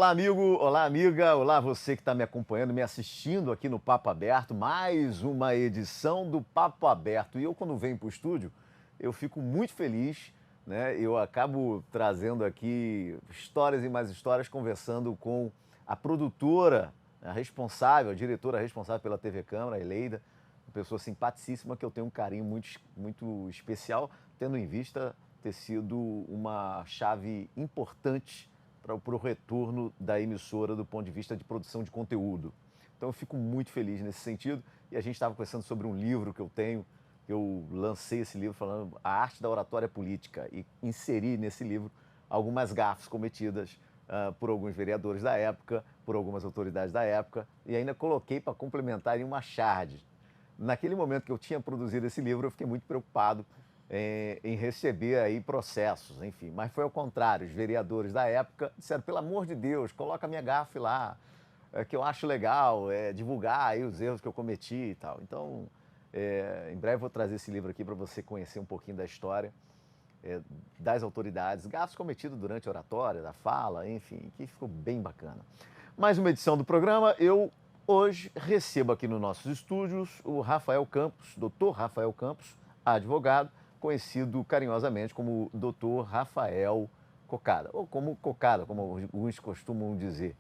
Olá, amigo, olá, amiga, olá, você que está me acompanhando, me assistindo aqui no Papo Aberto, mais uma edição do Papo Aberto. E eu, quando venho para o estúdio, eu fico muito feliz, né? Eu acabo trazendo aqui histórias e mais histórias, conversando com a produtora, a responsável, a diretora responsável pela TV Câmara, a Eleida, uma pessoa simpaticíssima que eu tenho um carinho muito especial, tendo em vista ter sido uma chave importante para o retorno da emissora do ponto de vista de produção de conteúdo. Então eu fico muito feliz nesse sentido. E a gente estava conversando sobre um livro que eu tenho. Eu lancei esse livro falando A Arte da Oratória Política e inseri nesse livro algumas gafes cometidas por alguns vereadores da época, por algumas autoridades da época, e ainda coloquei para complementar em uma charge. Naquele momento que eu tinha produzido esse livro, eu fiquei muito preocupado em receber aí processos, enfim. Mas foi ao contrário, os vereadores da época disseram, pelo amor de Deus, coloca a minha gafe lá, que eu acho legal, divulgar aí os erros que eu cometi e tal. Então, em breve eu vou trazer esse livro aqui para você conhecer um pouquinho da história das autoridades, gafes cometidos durante a oratória, da fala, enfim, que ficou bem bacana. Mais uma edição do programa, eu hoje recebo aqui nos nossos estúdios o Rafael Campos, doutor Rafael Campos, advogado, conhecido carinhosamente como Dr. Rafael Cocada, ou como Cocada, como alguns costumam dizer.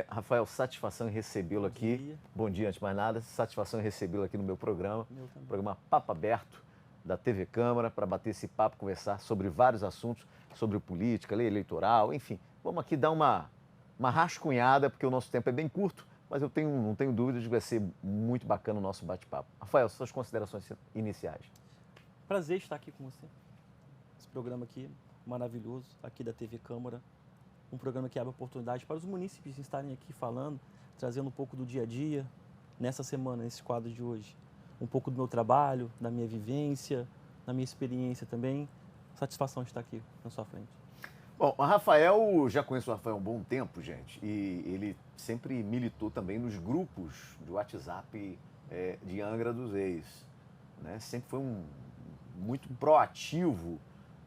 Rafael, satisfação em recebê-lo aqui. Bom dia, antes de mais nada. Satisfação em recebê-lo aqui no meu programa. Programa Papo Aberto, da TV Câmara, para bater esse papo, conversar sobre vários assuntos, sobre política, lei eleitoral, enfim. Vamos aqui dar uma rascunhada, porque o nosso tempo é bem curto, mas eu não tenho dúvidas de que vai ser muito bacana o nosso bate-papo. Rafael, suas considerações iniciais. Prazer estar aqui com você. Esse programa aqui maravilhoso, aqui da TV Câmara. Um programa que abre oportunidade para os munícipes estarem aqui falando, trazendo um pouco do dia a dia, nessa semana, nesse quadro de hoje. Um pouco do meu trabalho, da minha vivência, da minha experiência também. Satisfação de estar aqui na sua frente. Bom, o Rafael, já conheço o Rafael há um bom tempo, gente, e ele sempre militou também nos grupos de WhatsApp de Angra dos Reis, né? Sempre foi muito proativo,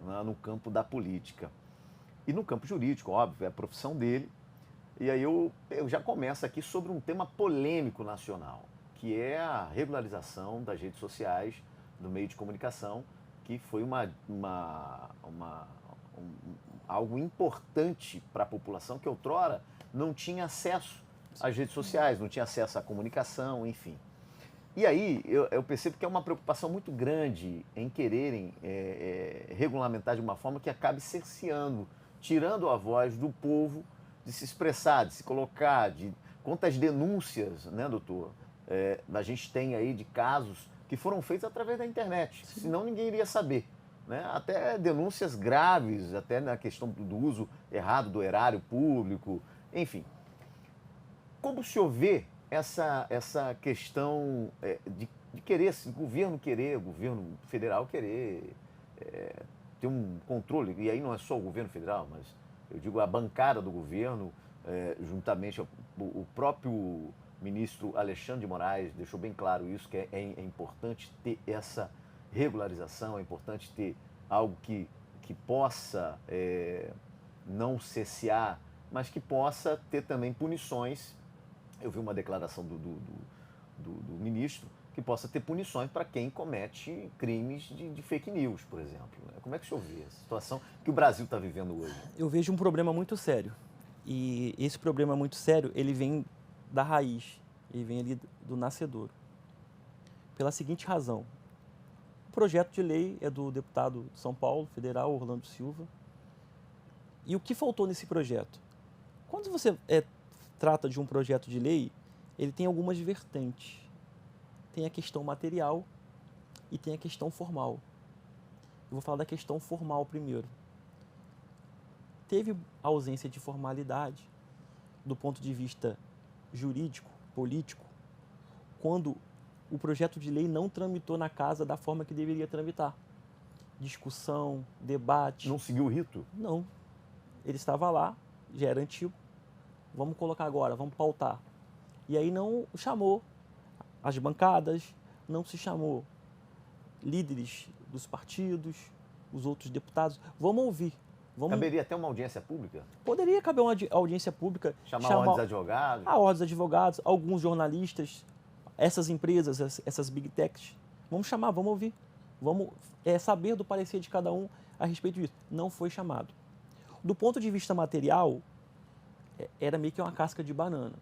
né, no campo da política. E no campo jurídico, óbvio, é a profissão dele. E aí eu já começo aqui sobre um tema polêmico nacional, que é a regularização das redes sociais, do meio de comunicação, que foi algo importante para a população que outrora não tinha acesso às redes sociais, não tinha acesso à comunicação, enfim. E aí eu percebo que é uma preocupação muito grande em quererem regulamentar de uma forma que acabe cerceando, tirando a voz do povo de se expressar, de se colocar, quantas denúncias, né, doutor, a gente tem aí de casos que foram feitos através da internet, senão ninguém iria saber. Né? Até denúncias graves, até na questão do uso errado do erário público, enfim. Como o senhor vê essa questão de querer, o governo federal querer ter um controle, e aí não é só o governo federal, mas eu digo a bancada do governo, juntamente o próprio ministro Alexandre de Moraes deixou bem claro isso, que é importante ter essa regularização, é importante ter algo que possa não cessear, mas que possa ter também punições. Eu vi uma declaração do ministro que possa ter punições para quem comete crimes de fake news, por exemplo. Como é que o senhor vê a situação que o Brasil está vivendo hoje? Eu vejo um problema muito sério. E esse problema muito sério, ele vem da raiz, ele vem ali do nascedouro. Pela seguinte razão. O projeto de lei é do deputado de São Paulo, federal, Orlando Silva. E o que faltou nesse projeto? Quando você trata de um projeto de lei, ele tem algumas vertentes. Tem a questão material e tem a questão formal. Eu vou falar da questão formal primeiro. Teve ausência de formalidade do ponto de vista jurídico, político, quando o projeto de lei não tramitou na casa da forma que deveria tramitar. Discussão, debate. Não seguiu o rito? Não. Ele estava lá, já era antigo. Vamos colocar agora, vamos pautar. E aí não chamou as bancadas, não se chamou líderes dos partidos, os outros deputados. Vamos ouvir Caberia até uma audiência pública? Poderia caber uma audiência pública. Chamar ordens advogados? A ordens advogados, alguns jornalistas, essas empresas, essas big techs. Vamos chamar, vamos ouvir. Vamos saber do parecer de cada um a respeito disso. Não foi chamado. Do ponto de vista material, era meio que uma casca de banana.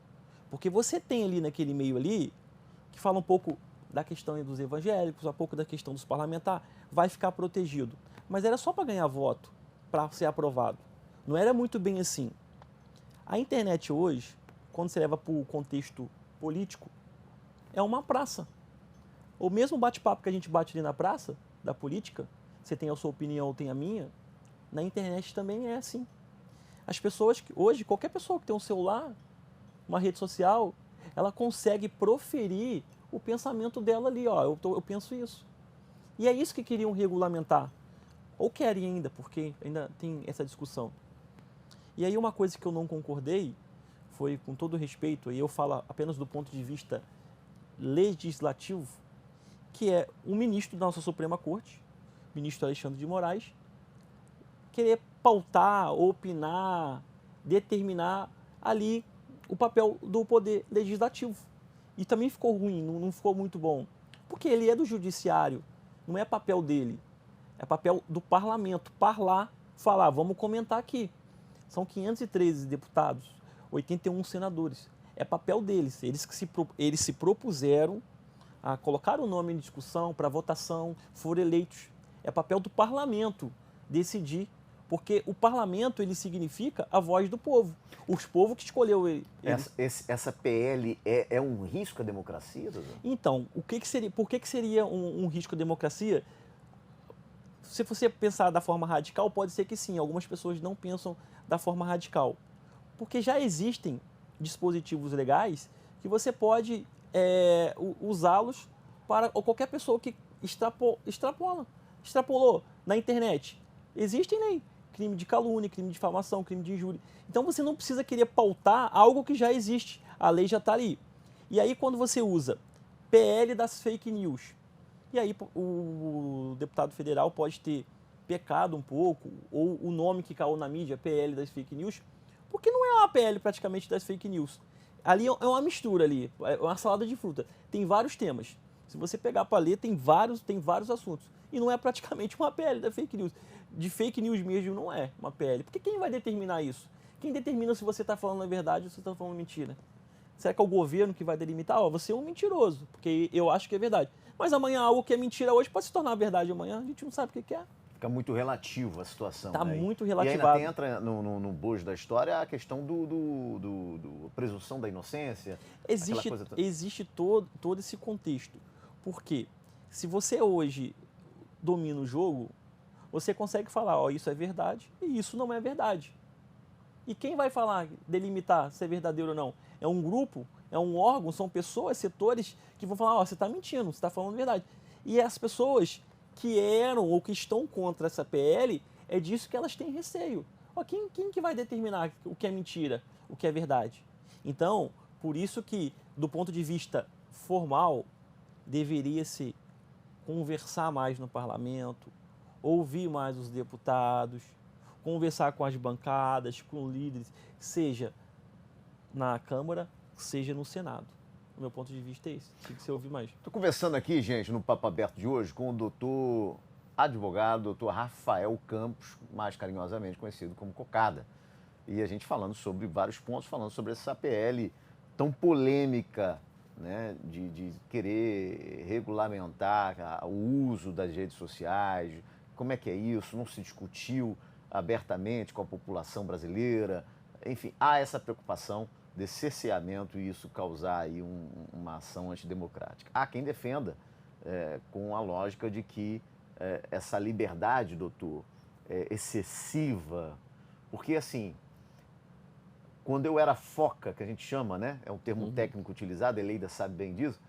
Porque você tem ali naquele meio ali, que fala um pouco da questão dos evangélicos, um pouco da questão dos parlamentares, vai ficar protegido. Mas era só para ganhar voto, para ser aprovado. Não era muito bem assim. A internet hoje, quando você leva para o contexto político, é uma praça. O mesmo bate-papo que a gente bate ali na praça, da política, você tem a sua opinião, eu tenho a minha, na internet também é assim. As pessoas, hoje, qualquer pessoa que tem um celular, uma rede social, ela consegue proferir o pensamento dela ali, ó, eu penso isso. E é isso que queriam regulamentar. Ou querem ainda, porque ainda tem essa discussão. E aí uma coisa que eu não concordei foi, com todo respeito, e eu falo apenas do ponto de vista legislativo, que é um ministro da nossa Suprema Corte, ministro Alexandre de Moraes, querer pautar, opinar, determinar ali o papel do poder legislativo. E também ficou ruim, não ficou muito bom. Porque ele é do judiciário, não é papel dele. É papel do parlamento, falar, vamos comentar aqui. São 513 deputados, 81 senadores. É papel deles. Eles se propuseram a colocar o nome em discussão, para votação, foram eleitos. É papel do parlamento decidir, porque o parlamento ele significa a voz do povo. Os povos que escolheu ele. Essa PL é um risco à democracia, doutor? Então, por que seria um risco à democracia? Se você pensar da forma radical, pode ser que sim, algumas pessoas não pensam da forma radical. Porque já existem dispositivos legais que você pode usá-los para qualquer pessoa que extrapolou na internet. Existem lei, crime de calúnia, crime de difamação, crime de injúria. Então você não precisa querer pautar algo que já existe, a lei já está ali. E aí quando você usa PL das fake news, e aí o deputado federal pode ter pecado um pouco, ou o nome que caiu na mídia, PL das fake news, porque não é uma PL praticamente das fake news. Ali é uma mistura ali, é uma salada de fruta. Tem vários temas. Se você pegar para ler, tem vários assuntos. E não é praticamente uma PL da fake news. De fake news mesmo não é uma PL. Porque quem vai determinar isso? Quem determina se você está falando a verdade ou se você está falando mentira? Será que é o governo que vai delimitar? Você é um mentiroso, porque eu acho que é verdade. Mas amanhã algo que é mentira hoje pode se tornar verdade amanhã, a gente não sabe o que é. Fica muito relativo a situação. Está né? muito relativado. E ainda entra no bojo da história a questão do presunção da inocência. Existe todo esse contexto. Porque se você hoje domina o jogo, você consegue falar, ó, isso é verdade e isso não é verdade. E quem vai falar, delimitar se é verdadeiro ou não? É um grupo, é um órgão, são pessoas, setores que vão falar, ó, você está mentindo, você está falando a verdade. E as pessoas que eram ou que estão contra essa PL, é disso que elas têm receio. Ó, quem que vai determinar o que é mentira, o que é verdade? Então, por isso que, do ponto de vista formal, deveria-se conversar mais no parlamento, ouvir mais os deputados, conversar com as bancadas, com líderes, seja na Câmara, seja no Senado. O meu ponto de vista é esse, tem que se ouvir mais. Estou conversando aqui, gente, no Papo Aberto de hoje, com o doutor advogado, doutor Rafael Campos, mais carinhosamente conhecido como Cocada. E a gente falando sobre vários pontos, falando sobre essa PL tão polêmica, né, de querer regulamentar o uso das redes sociais, como é que é isso, não se discutiu abertamente com a população brasileira, enfim, há essa preocupação desse cerceamento e isso causar aí uma ação antidemocrática. Há quem defenda com a lógica de que essa liberdade, doutor, é excessiva, porque assim, quando eu era foca, que a gente chama, né, é um termo técnico utilizado, a Eleida sabe bem disso,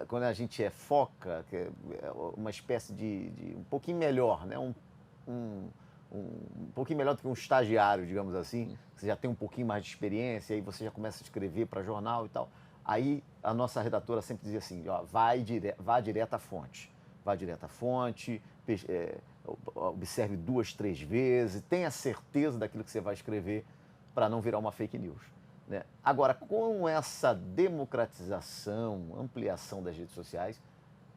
quando a gente é foca, que é uma espécie de um pouquinho melhor, né, um pouquinho melhor do que um estagiário, digamos assim, você já tem um pouquinho mais de experiência, aí você já começa a escrever para jornal e tal. Aí a nossa redatora sempre dizia assim, ó, vá direto à fonte. Vá direto à fonte, observe 2, 3 vezes, tenha certeza daquilo que você vai escrever para não virar uma fake news, né? Agora, com essa democratização, ampliação das redes sociais,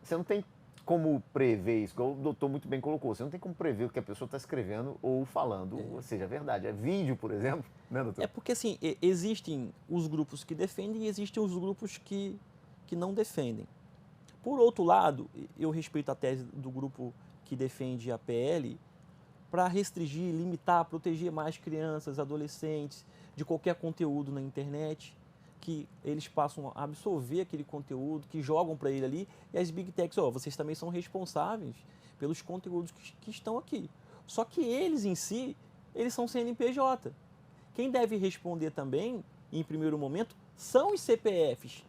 você não tem como prever isso, como o doutor muito bem colocou, você não tem como prever o que a pessoa está escrevendo ou falando, seja verdade. É vídeo, por exemplo, né, doutor? É porque, assim, existem os grupos que defendem e existem os grupos que não defendem. Por outro lado, eu respeito a tese do grupo que defende a PL para restringir, limitar, proteger mais crianças, adolescentes de qualquer conteúdo na internet, que eles passam a absorver aquele conteúdo, que jogam para ele ali, e as Big Techs, vocês também são responsáveis pelos conteúdos que estão aqui. Só que eles em si, eles são CNPJ. Quem deve responder também, em primeiro momento, são os CPFs.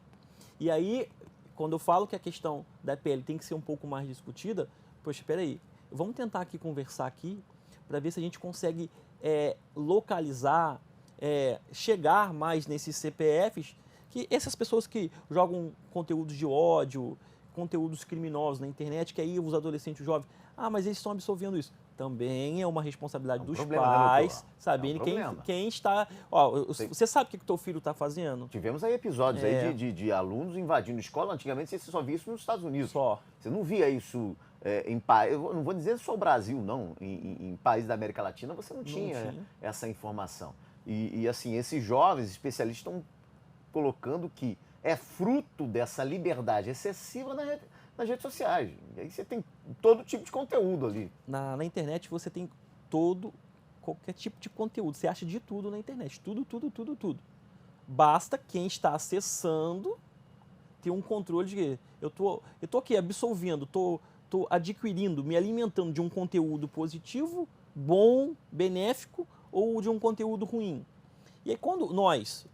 E aí, quando eu falo que a questão da PL tem que ser um pouco mais discutida, poxa, espera aí, vamos tentar aqui conversar aqui para ver se a gente consegue localizar, chegar mais nesses CPFs, que essas pessoas que jogam conteúdos de ódio, conteúdos criminosos na internet, que aí os adolescentes os jovens, mas eles estão absorvendo isso. Também é uma responsabilidade dos pais, saberem quem está... você sabe o que o teu filho está fazendo? Tivemos aí episódios aí de alunos invadindo escola. Antigamente você só via isso nos Estados Unidos. Só. Você não via isso em países... Eu não vou dizer só o Brasil, não. Em países da América Latina você não tinha essa informação. E assim, esses jovens especialistas estão colocando que é fruto dessa liberdade excessiva nas redes sociais. E aí você tem todo tipo de conteúdo ali. Na internet você tem qualquer tipo de conteúdo. Você acha de tudo na internet. Tudo. Basta quem está acessando ter um controle de que eu tô aqui absorvendo, tô adquirindo, me alimentando de um conteúdo positivo, bom, benéfico, ou de um conteúdo ruim. E aí quando nós,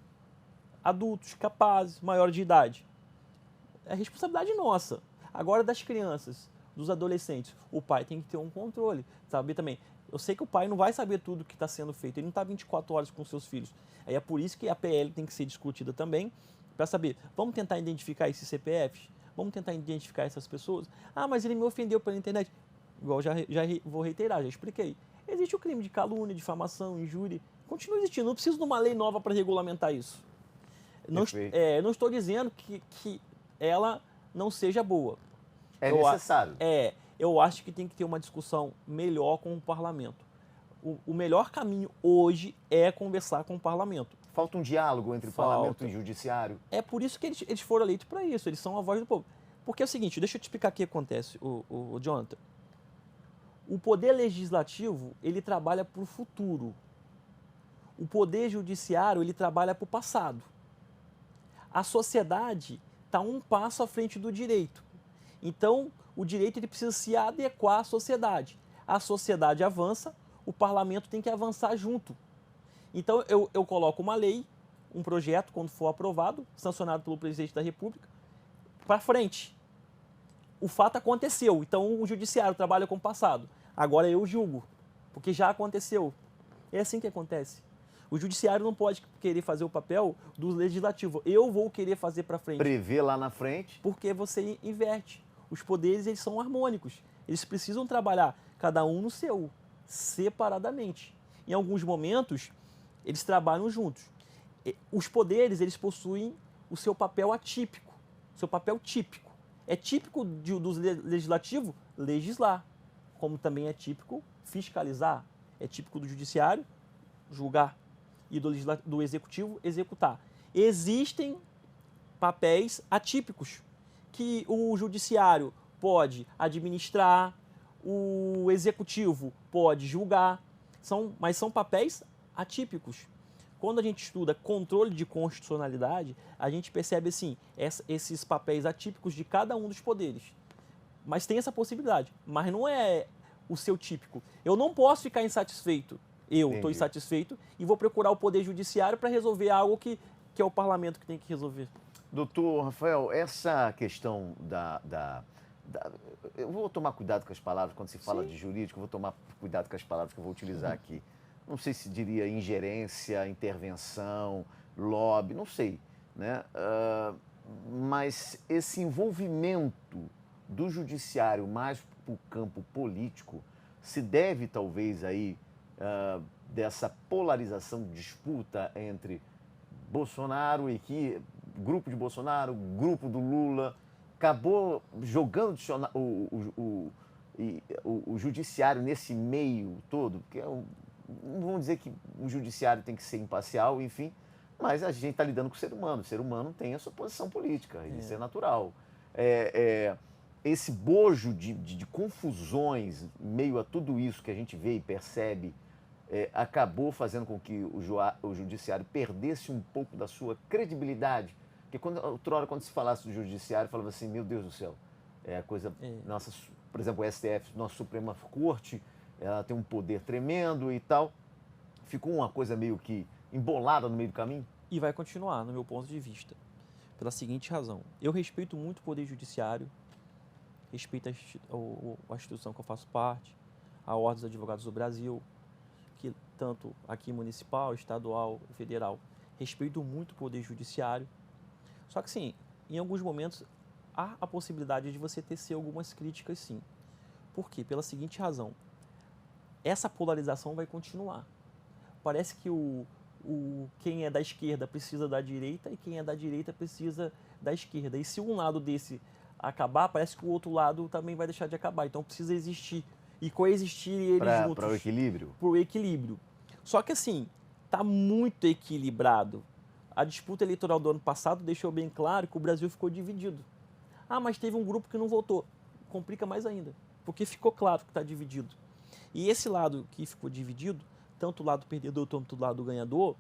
adultos, capazes, maior de idade, é responsabilidade nossa. Agora das crianças, dos adolescentes, o pai tem que ter um controle, saber também. Eu sei que o pai não vai saber tudo o que está sendo feito, ele não está 24 horas com seus filhos. Aí é por isso que a PL tem que ser discutida também, para saber, vamos tentar identificar esses CPFs? Vamos tentar identificar essas pessoas? Mas ele me ofendeu pela internet. Igual já vou reiterar, já expliquei. Existe o crime de calúnia, difamação, injúria, continua existindo, não preciso de uma lei nova para regulamentar isso. Não estou dizendo que ela não seja boa. É necessário. Eu acho que tem que ter uma discussão melhor com o parlamento. O melhor caminho hoje é conversar com o parlamento. Falta um diálogo entre parlamento e judiciário. É por isso que eles foram eleitos para isso, eles são a voz do povo. Porque é o seguinte, deixa eu te explicar o que acontece, o Jonathan. O poder legislativo, ele trabalha para o futuro. O poder judiciário, ele trabalha para o passado. A sociedade está um passo à frente do direito. Então, o direito ele precisa se adequar à sociedade. A sociedade avança, o parlamento tem que avançar junto. Então, eu coloco uma lei, um projeto, quando for aprovado, sancionado pelo presidente da República, para frente. O fato aconteceu, então o judiciário trabalha com o passado. Agora eu julgo, porque já aconteceu. É assim que acontece. O judiciário não pode querer fazer o papel do legislativo. Eu vou querer fazer para frente. Prever lá na frente. Porque você inverte. Os poderes, eles são harmônicos. Eles precisam trabalhar, cada um no seu, separadamente. Em alguns momentos, eles trabalham juntos. Os poderes, eles possuem o seu papel atípico, o seu papel típico. É típico do legislativo legislar, como também é típico fiscalizar. É típico do judiciário julgar e do executivo executar. Existem papéis atípicos que o judiciário pode administrar, o executivo pode julgar, mas são papéis atípicos. Quando a gente estuda controle de constitucionalidade, a gente percebe assim, esses papéis atípicos de cada um dos poderes. Mas tem essa possibilidade, mas não é o seu típico. Eu não posso ficar insatisfeito. Eu estou insatisfeito e vou procurar o Poder Judiciário para resolver algo que é o parlamento que tem que resolver. Doutor Rafael, essa questão eu vou tomar cuidado com as palavras, quando se fala de jurídico, eu vou tomar cuidado com as palavras que eu vou utilizar aqui. Não sei se diria ingerência, intervenção, lobby, não sei, né? Mas esse envolvimento do judiciário mais para o campo político se deve talvez aí dessa polarização, disputa entre Bolsonaro e que grupo de Bolsonaro, grupo do Lula, acabou jogando o judiciário nesse meio todo, porque não vamos dizer que o judiciário tem que ser imparcial, enfim, mas a gente está lidando com o ser humano tem a sua posição política, isso é natural. Esse bojo de confusões em meio a tudo isso que a gente vê e percebe, acabou fazendo com que o judiciário perdesse um pouco da sua credibilidade. Porque outra hora, quando se falasse do judiciário, falava assim, meu Deus do céu, a coisa, nossa, por exemplo, o STF, nossa Suprema Corte, ela tem um poder tremendo e tal. Ficou uma coisa meio que embolada no meio do caminho? E vai continuar, no meu ponto de vista, pela seguinte razão. Eu respeito muito o Poder Judiciário, respeito a instituição que eu faço parte, a Ordem dos Advogados do Brasil, que tanto aqui municipal, estadual e federal, respeito muito o Poder Judiciário. Só que, sim, em alguns momentos há a possibilidade de você tecer algumas críticas, sim. Por quê? Pela seguinte razão. Essa polarização vai continuar. Parece que quem é da esquerda precisa da direita e quem é da direita precisa da esquerda. E se um lado desse acabar, parece que o outro lado também vai deixar de acabar. Então precisa existir e coexistir eles juntos. Para o equilíbrio? Para o equilíbrio. Só que assim, está muito equilibrado. A disputa eleitoral do ano passado deixou bem claro que o Brasil ficou dividido. Ah, mas teve um grupo que não votou. Complica mais ainda, porque ficou claro que está dividido. E esse lado que ficou dividido, tanto o lado perdedor quanto o lado ganhador,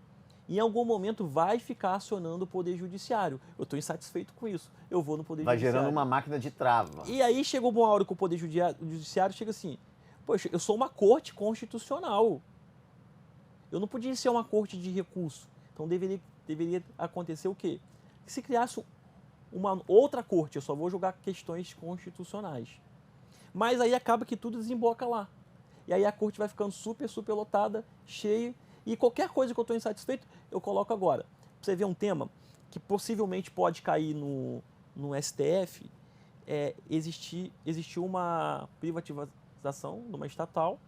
em algum momento vai ficar acionando o Poder Judiciário. Eu estou insatisfeito com isso. Eu vou no Poder Judiciário. Vai gerando uma máquina de trava. E aí chegou uma hora que o Poder Judiciário chega assim, poxa, eu sou uma corte constitucional. Eu não podia ser uma corte de recurso. Então deveria acontecer o quê? Que se criasse uma outra corte, eu só vou julgar questões constitucionais. Mas aí acaba que tudo desemboca lá. E aí a corte vai ficando super lotada, cheia, e qualquer coisa que eu estou insatisfeito, eu coloco agora. Pra você ver um tema que possivelmente pode cair no STF, existiu uma privatização de uma estatal,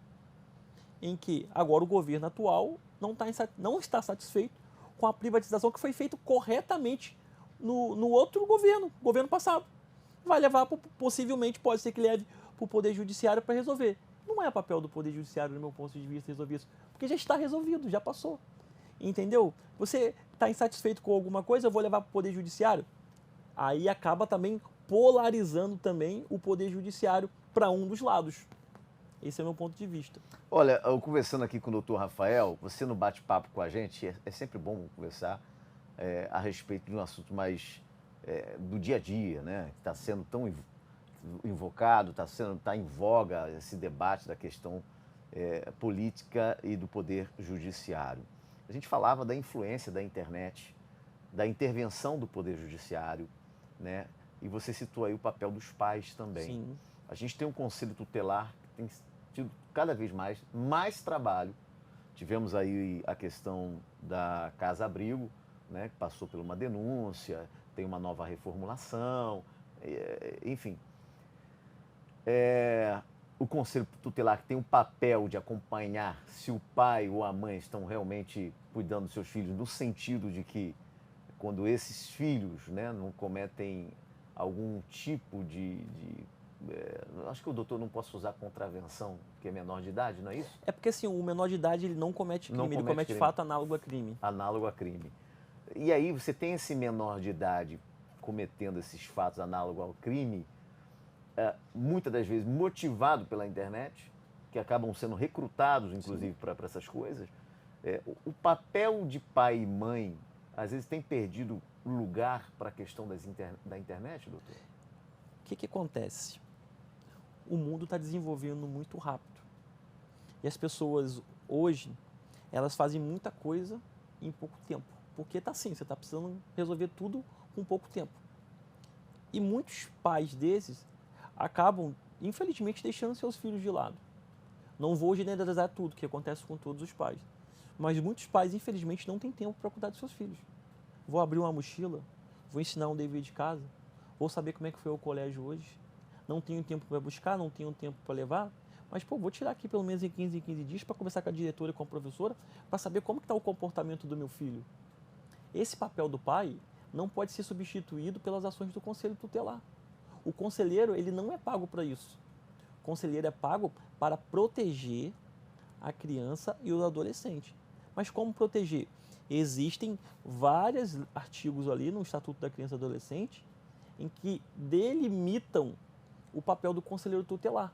em que agora o governo atual não está satisfeito com a privatização que foi feita corretamente no outro governo passado. Vai levar, possivelmente, pode ser que leve para o Poder Judiciário para resolver. Não é papel do Poder Judiciário, no meu ponto de vista, resolver isso, porque já está resolvido, já passou. Entendeu? Você está insatisfeito com alguma coisa, eu vou levar para o Poder Judiciário. Aí acaba também polarizando também o Poder Judiciário para um dos lados. Esse é o meu ponto de vista. Olha, eu conversando aqui com o doutor Rafael, você no bate-papo com a gente, é sempre bom conversar a respeito de um assunto mais do dia a dia, né? Que está sendo tão invocado, está em voga esse debate da questão política e do poder judiciário. A gente falava da influência da internet, da intervenção do poder judiciário, né? E você citou aí o papel dos pais também. Sim. A gente tem um conselho tutelar que tem tido cada vez mais trabalho. Tivemos aí a questão da Casa Abrigo, né, que passou por uma denúncia, tem uma nova reformulação, enfim. O Conselho Tutelar que tem o papel de acompanhar se o pai ou a mãe estão realmente cuidando dos seus filhos, no sentido de que quando esses filhos, né, não cometem algum tipo acho que o doutor não possa usar contravenção, porque é menor de idade, não é isso? É porque assim, o menor de idade ele não comete crime, ele comete fato análogo a crime. Análogo a crime. E aí você tem esse menor de idade cometendo esses fatos análogos ao crime, muitas das vezes motivado pela internet, que acabam sendo recrutados, inclusive, para essas coisas. O papel de pai e mãe, às vezes, tem perdido lugar para a questão da internet, doutor? O que acontece? O mundo está desenvolvendo muito rápido. E as pessoas, hoje, elas fazem muita coisa em pouco tempo. Porque está assim, você está precisando resolver tudo com pouco tempo. E muitos pais desses acabam, infelizmente, deixando seus filhos de lado. Não vou generalizar tudo, que acontece com todos os pais. Mas muitos pais, infelizmente, não têm tempo para cuidar dos seus filhos. Vou abrir uma mochila, vou ensinar um dever de casa, vou saber como é que foi o colégio hoje. Não tenho tempo para buscar, não tenho tempo para levar. Mas, pô, vou tirar aqui pelo menos em 15 dias para conversar com a diretora e com a professora para saber como está o comportamento do meu filho. Esse papel do pai não pode ser substituído pelas ações do conselho tutelar. O conselheiro, ele não é pago para isso. O conselheiro é pago para proteger a criança e o adolescente. Mas como proteger? Existem vários artigos ali no Estatuto da Criança e do Adolescente em que delimitam o papel do conselheiro tutelar.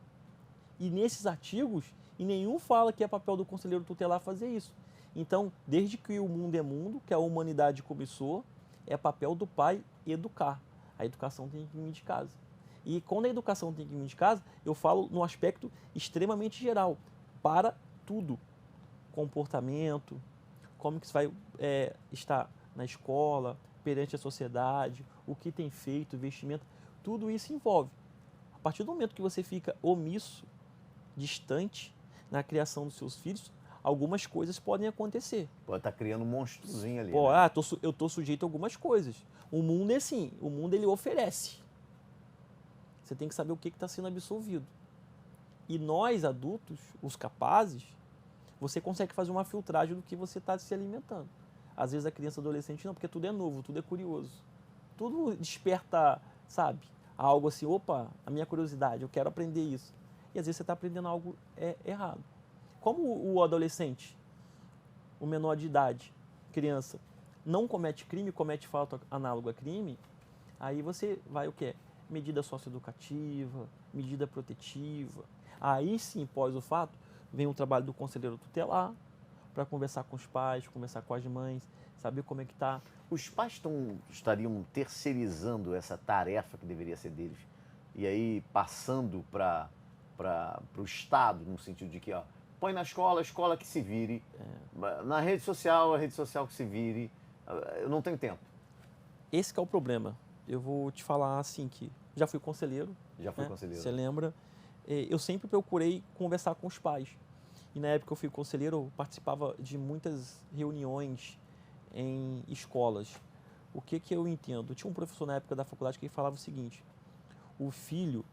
E nesses artigos, em nenhum fala que é papel do conselheiro tutelar fazer isso. Então, desde que o mundo é mundo, que a humanidade começou, é papel do pai educar. A educação tem que vir de casa. E quando a educação tem que vir de casa, eu falo no aspecto extremamente geral, para tudo. Comportamento, como que você vai estar na escola, perante a sociedade, o que tem feito, vestimenta, tudo isso envolve. A partir do momento que você fica omisso, distante na criação dos seus filhos, algumas coisas podem acontecer. Pode estar criando um monstrozinho ali. Pô, né? eu estou sujeito a algumas coisas. O mundo é assim, o mundo ele oferece. Você tem que saber o que está sendo absolvido. E nós, adultos, os capazes, você consegue fazer uma filtragem do que você está se alimentando. Às vezes a criança e adolescente não, porque tudo é novo, tudo é curioso. Tudo desperta, sabe, algo assim, opa, a minha curiosidade, eu quero aprender isso. E às vezes você está aprendendo algo errado. Como o adolescente, o menor de idade, criança, não comete crime, comete falta análoga a crime, aí você vai o quê? Medida socioeducativa, medida protetiva. Aí sim, pós o fato, vem o trabalho do conselheiro tutelar para conversar com os pais, conversar com as mães, saber como é que está. Os pais estariam terceirizando essa tarefa que deveria ser deles e aí passando para o Estado, no sentido de que, ó, põe na escola, a escola que se vire, na rede social, a rede social que se vire. Eu não tenho tempo. Esse que é o problema. Eu vou te falar assim que já fui conselheiro. Já fui conselheiro. Você lembra? Eu sempre procurei conversar com os pais. E na época que eu fui conselheiro, eu participava de muitas reuniões em escolas. O que eu entendo? Eu tinha um professor na época da faculdade que falava o seguinte: o filho,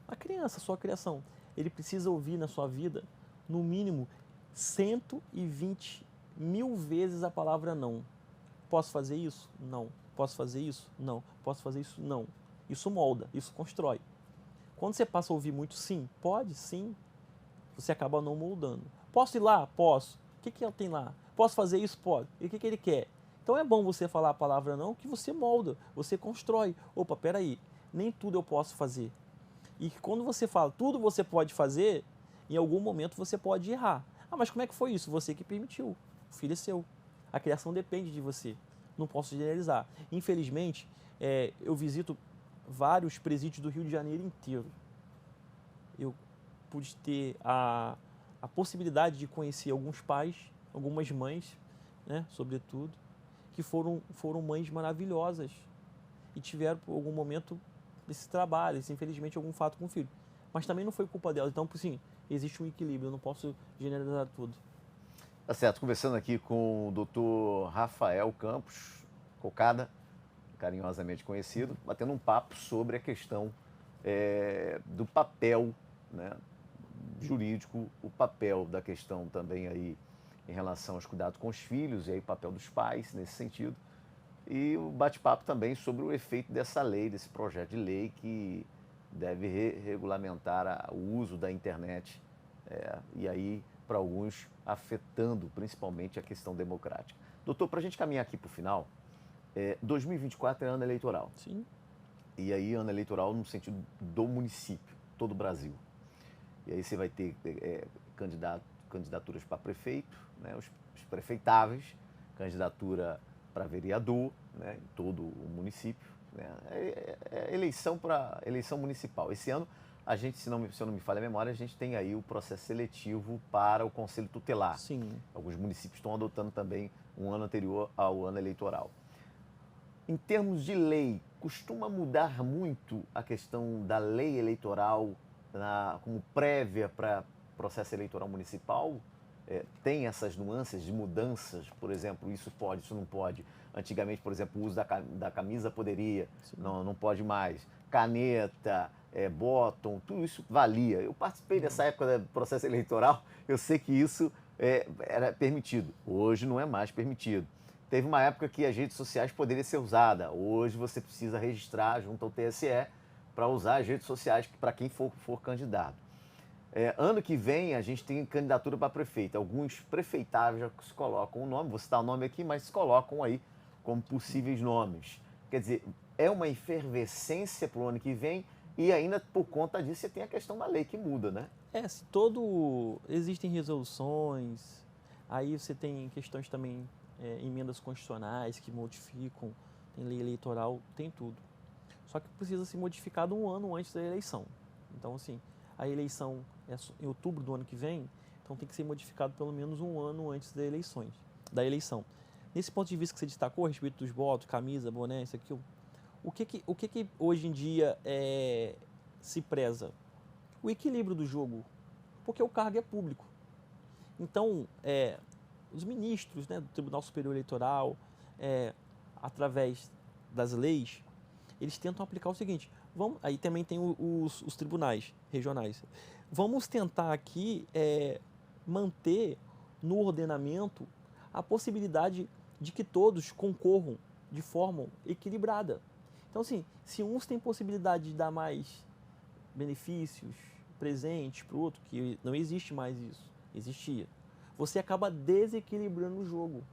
a criança, a sua criação, ele precisa ouvir na sua vida, no mínimo, 120 mil vezes a palavra não. Posso fazer isso? Não. Posso fazer isso? Não. Posso fazer isso? Não. Isso molda, isso constrói. Quando você passa a ouvir muito sim, pode, sim, você acaba não moldando. Posso ir lá? Posso. O que ele tem lá? Posso fazer isso? Pode. E o que ele quer? Então é bom você falar a palavra não, que você molda, você constrói. Opa, peraí, nem tudo eu posso fazer. E quando você fala tudo você pode fazer, em algum momento você pode errar. Ah, mas como é que foi isso? Você que permitiu. O filho é seu. A criação depende de você. Não posso generalizar. Infelizmente, eu visito vários presídios do Rio de Janeiro inteiro. Eu pude ter a possibilidade de conhecer alguns pais, algumas mães, né, sobretudo, que foram mães maravilhosas e tiveram, por algum momento, esse trabalho, infelizmente, algum fato com o filho. Mas também não foi culpa delas. Então, sim, existe um equilíbrio, eu não posso generalizar tudo. Tá certo, conversando aqui com o Dr. Rafael Campos Cocada, carinhosamente conhecido, batendo um papo sobre a questão do papel, né, jurídico, o papel da questão também aí em relação aos cuidados com os filhos e aí o papel dos pais nesse sentido. E o bate-papo também sobre o efeito dessa lei, desse projeto de lei que deve regulamentar o uso da internet e aí, para alguns, afetando principalmente a questão democrática. Doutor, para a gente caminhar aqui para o final, 2024 é ano eleitoral. Sim. E aí, ano eleitoral no sentido do município, todo o Brasil. E aí você vai ter candidaturas para prefeito, né, os prefeitáveis, candidatura para vereador, né, em todo o município. Né, eleição municipal. Esse ano, a gente, se eu não me falha a memória, a gente tem aí o processo seletivo para o Conselho Tutelar. Sim. Alguns municípios estão adotando também um ano anterior ao ano eleitoral. Em termos de lei, costuma mudar muito a questão da lei eleitoral como prévia para processo eleitoral municipal? Tem essas nuances de mudanças, por exemplo, isso pode, isso não pode. Antigamente, por exemplo, o uso da camisa poderia, não pode mais. Caneta, bottom, tudo isso valia. Eu participei dessa época do processo eleitoral, eu sei que isso era permitido. Hoje não é mais permitido. Teve uma época que as redes sociais poderiam ser usadas. Hoje você precisa registrar junto ao TSE para usar as redes sociais para quem for candidato. Ano que vem a gente tem candidatura para prefeito. Alguns prefeitáveis já se colocam o nome, vou citar o nome aqui, mas se colocam aí como possíveis nomes. Quer dizer, é uma efervescência para o ano que vem e ainda por conta disso você tem a questão da lei que muda, né? Se existem resoluções, aí você tem questões também, emendas constitucionais que modificam, tem lei eleitoral, tem tudo. Só que precisa ser modificado um ano antes da eleição. Então, assim, a eleição é em outubro do ano que vem, então tem que ser modificado pelo menos um ano antes da eleição. Nesse ponto de vista que você destacou, a respeito dos votos, camisa, boné, isso aqui, o que hoje em dia se preza? O equilíbrio do jogo, porque o cargo é público. Então, os ministros, né, do Tribunal Superior Eleitoral, através das leis, eles tentam aplicar o seguinte, aí também tem os tribunais regionais. Vamos tentar aqui manter no ordenamento a possibilidade de que todos concorram de forma equilibrada. Então, assim, se uns têm possibilidade de dar mais benefícios, presentes para o outro, que não existe mais isso, existia, você acaba desequilibrando o jogo.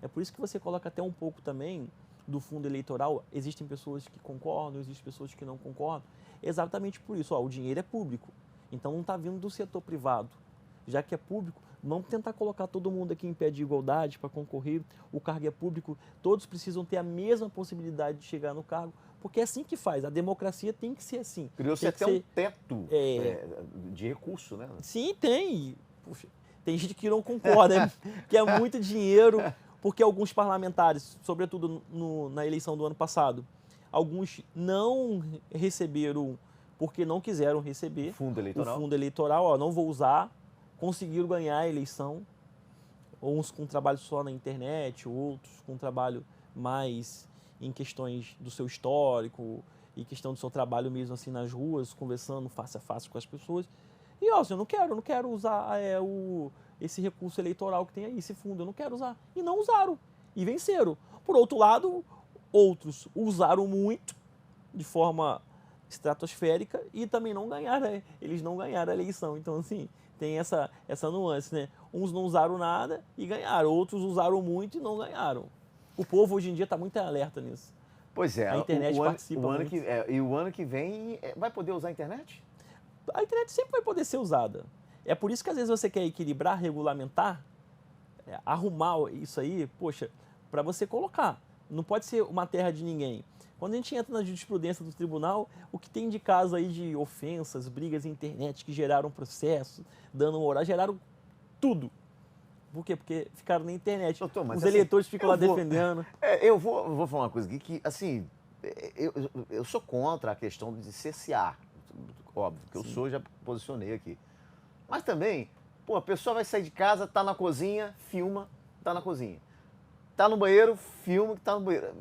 É por isso que você coloca até um pouco também do fundo eleitoral, existem pessoas que concordam, existem pessoas que não concordam, exatamente por isso, o dinheiro é público, então não está vindo do setor privado, já que é público, vamos tentar colocar todo mundo aqui em pé de igualdade para concorrer, o cargo é público, todos precisam ter a mesma possibilidade de chegar no cargo, porque é assim que faz, a democracia tem que ser assim. Criou-se até um teto de recurso, né? Sim, tem. Puxa, tem gente que não concorda, que é muito dinheiro, porque alguns parlamentares, sobretudo na eleição do ano passado, alguns não receberam, porque não quiseram receber o fundo eleitoral, não vou usar, conseguiram ganhar a eleição, uns com trabalho só na internet, outros com trabalho mais em questões do seu histórico e questão do seu trabalho mesmo assim nas ruas, conversando face a face com as pessoas. E eu não quero usar esse recurso eleitoral que tem aí, esse fundo, eu não quero usar. E não usaram, e venceram. Por outro lado, outros usaram muito, de forma estratosférica, e também não ganharam, eles não ganharam a eleição. Então, assim, tem essa nuance, né? Uns não usaram nada e ganharam, outros usaram muito e não ganharam. O povo hoje em dia está muito alerta nisso. Pois é, a internet participa muito. E o ano que vem vai poder usar a internet? A internet sempre vai poder ser usada. É por isso que às vezes você quer equilibrar, regulamentar, arrumar isso aí, poxa, para você colocar. Não pode ser uma terra de ninguém. Quando a gente entra na jurisprudência do tribunal, o que tem de caso aí de ofensas, brigas na internet que geraram processo, dano moral, geraram tudo. Por quê? Porque ficaram na internet. Doutor, mas os eleitores ficam lá defendendo. Eu vou falar uma coisa aqui que, assim, eu sou contra a questão de cercear. Óbvio, que eu sou, já posicionei aqui. Mas também, a pessoa vai sair de casa, tá na cozinha, filma, tá na cozinha. Tá no banheiro, filma que tá no banheiro.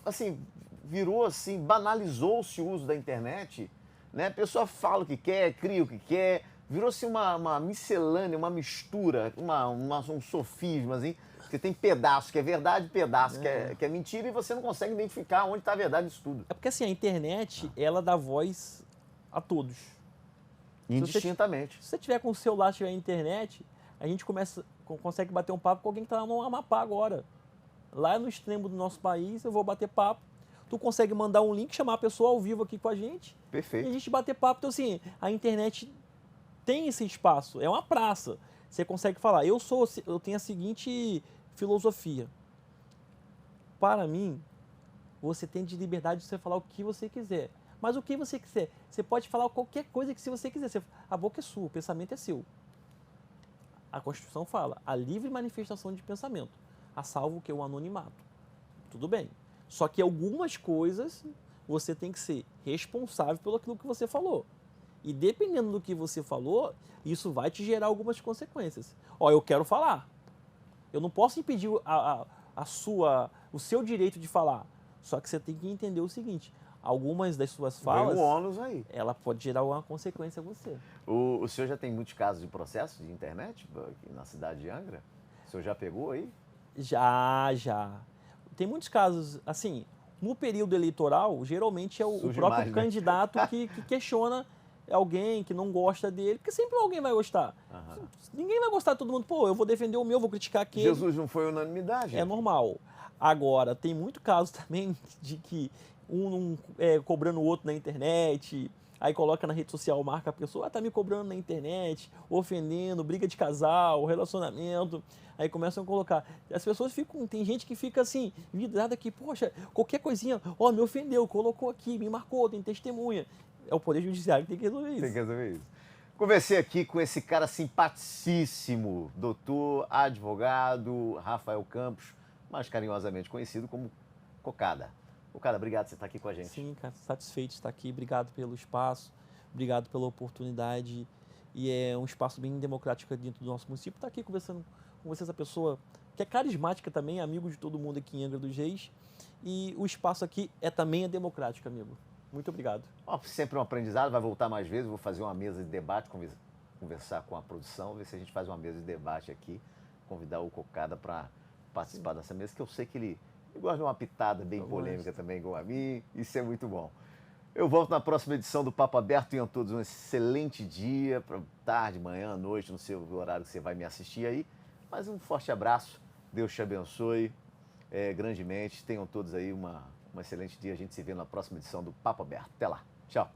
Assim, virou assim, banalizou-se o uso da internet, né? A pessoa fala o que quer, cria o que quer, virou-se uma miscelânea, uma mistura, um sofisma, assim. Você tem pedaço que é verdade, pedaço que é mentira, e você não consegue identificar onde está a verdade disso tudo. É porque assim, a internet, ela dá voz a todos. Indistintamente. Se você tiver com o celular, tiver internet, a gente consegue bater um papo com alguém que está no Amapá agora. Lá no extremo do nosso país, eu vou bater papo. Tu consegue mandar um link, chamar a pessoa ao vivo aqui com a gente. Perfeito. E a gente bater papo. Então assim, a internet tem esse espaço, é uma praça. Você consegue falar, eu tenho a seguinte filosofia. Para mim, você tem de liberdade de você falar o que você quiser. Mas o que você quiser. Você pode falar qualquer coisa que se você quiser. A boca é sua, o pensamento é seu. A Constituição fala, a livre manifestação de pensamento, a salvo que o anonimato. Tudo bem. Só que algumas coisas você tem que ser responsável pelo aquilo que você falou. E dependendo do que você falou, isso vai te gerar algumas consequências. Eu quero falar. Eu não posso impedir o seu direito de falar. Só que você tem que entender o seguinte, algumas das suas Vem falas, um ônus aí. ela pode gerar uma consequência a você. O senhor já tem muitos casos de processo de internet aqui na cidade de Angra? O senhor já pegou aí? Já. Tem muitos casos, assim, no período eleitoral, geralmente é o Surge próprio mais, né? candidato que questiona alguém que não gosta dele, porque sempre alguém vai gostar. Aham. Ninguém vai gostar de todo mundo. Pô, eu vou defender o meu, vou criticar aquele. Jesus não foi unanimidade. É normal. Agora, tem muito caso também de que cobrando o outro na internet, aí coloca na rede social, marca a pessoa, tá me cobrando na internet, ofendendo, briga de casal, relacionamento. Aí começam a colocar. As pessoas ficam, tem gente que fica assim, vidrada aqui, poxa, qualquer coisinha, me ofendeu, colocou aqui, me marcou, tem testemunha. É o Poder Judiciário que tem que resolver isso. Tem que resolver isso. Conversei aqui com esse cara simpaticíssimo, doutor, advogado, Rafael Campos, mais carinhosamente conhecido como Cocada. Cocada, obrigado por você estar aqui com a gente. Sim, cara, satisfeito de estar aqui. Obrigado pelo espaço, obrigado pela oportunidade. E é um espaço bem democrático dentro do nosso município. Estar aqui conversando com você, essa pessoa que é carismática também, amigo de todo mundo aqui em Angra dos Reis. E o espaço aqui também é democrático, amigo. Muito obrigado. Sempre um aprendizado, vai voltar mais vezes, vou fazer uma mesa de debate, conversar com a produção, ver se a gente faz uma mesa de debate aqui, convidar o Cocada para participar dessa mesa, que eu sei que ele gosta de uma pitada bem polêmica também, igual a mim, isso é muito bom. Eu volto na próxima edição do Papo Aberto. Tenham todos um excelente dia, tarde, manhã, noite, não sei o horário que você vai me assistir aí, mas um forte abraço, Deus te abençoe grandemente, tenham todos aí um excelente dia, a gente se vê na próxima edição do Papo Aberto. Até lá, tchau.